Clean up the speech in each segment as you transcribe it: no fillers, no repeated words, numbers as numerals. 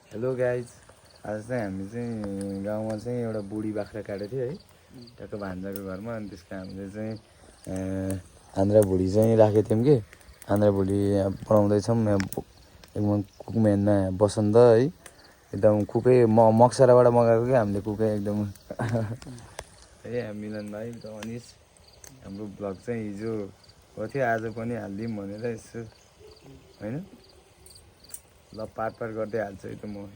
Hello guys, आज चाहिँ हामी चाहिँ गाउँमा चाहिँ एउटा बुढी बाख्रा काटेको थियो है, टक्क भान्जाको घरमा। अनि त्यसको हामीले चाहिँ आन्द्रा भुँडी चाहिँ राखेको थियौँ कि आन्द्रा भुँडी बनाउँदैछौँ। एकदम कुकम्यानमा बसन्त है, एकदम कुकै मक्सराबाट मगाएको कि हामीले कुकै एकदम है। मिलन भाइ र अनिस हाम्रो ब्लग चाहिँ हिजो हो थियो, आज पनि हालिदिउँ भनेर यसो होइन। ल पाट गर्दै हाल्छु है त म।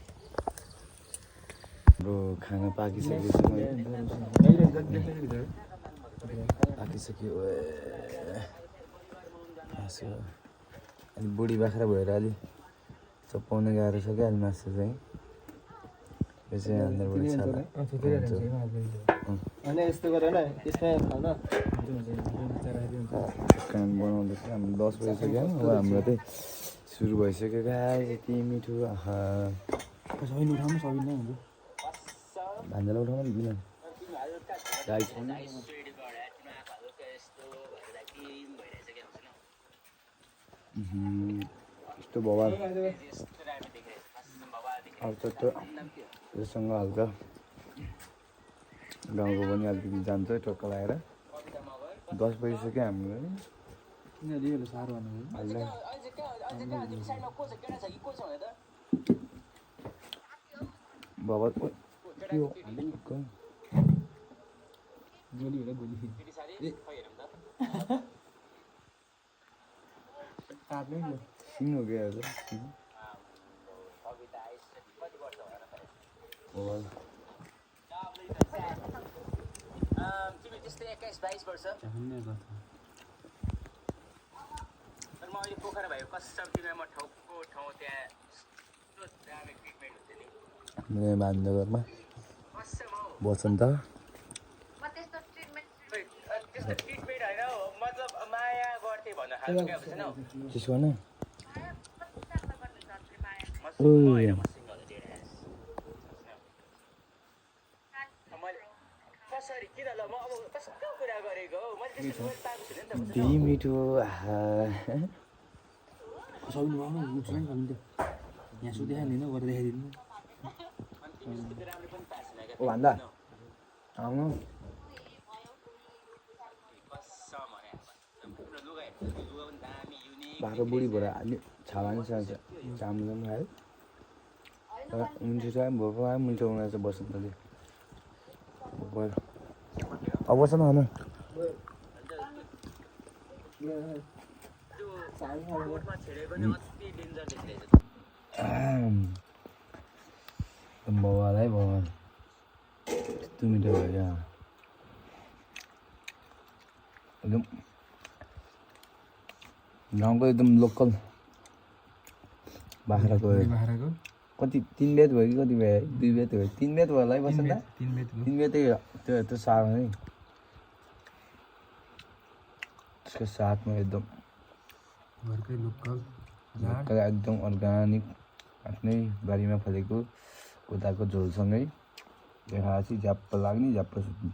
हाम्रो खाना पाकिसक्यो अनि बुढी बाख्रा भएर अलि चपाउन गाह्रो छ क्या। अलि मासु चाहिँ यो चाहिँ अन्डर बुढी छाला कान बनाउँदैछ। हाम्रो 10 बजिसक्यो, अब हाम्रो चाहिँ सुरु भइसक्यो गाइस। यति मिठो भान्जालाई उठाउनु नि किन गाइस। यस्तो बवाल आउँछ त योसँग हल्का गाउँको पनि अलिकति जान्छ टक्क लगाएर। 10 बजिसक्यो हाम्रो बाबा सिङ हो क्या तिमी त्यस्तै 21-22 वर्ष तर म अहिले पोखरा भएको कसम तिमीलाई म ठाउँको ठाउँ त्यहाँ दामी ट्रिटमेन्ट हुन्छ नि भान्जा घरमा बसन्त। त्यस्तो ट्रिटमेन्ट होइन मतलब माया गर्थे भन्नु खालको क्या बुझ्नु त्यसो गर्न कसरी किन ल म अब कस्तो कुरा गरेको हो मैले त्यस्तो पाएको छैन नि त मिठो यहाँ सुत्दै खाँदैन गरेर देखाइदिनु ओ भन्दा आउनु बाह्र बुढी भएर अलि छाला नि सान्छ चाम्रो पनि खायो तर मुन्टो चाहिँ भोको आयो। मुन्टो उनीहरू चाहिँ बसन्तले अब बस्न भन बवाल है बवाल। यस्तो मिठो भयो क्या एकदम गाउँको एकदम लोकल बाख्राको कति 3 बेत भयो कि कति भयो है 2 बेत भयो 3 बेत भयो होला है बसन्त 3 बेतै त्यो साग है। त्यसको साथमा एकदम घरकै लोकल एकदम अर्ग्यानिक आफ्नै बारीमा फलेको कुदाको झोलसँगै देखाएपछि झ्याप्प लाग्ने झ्याप्प सुत्ने।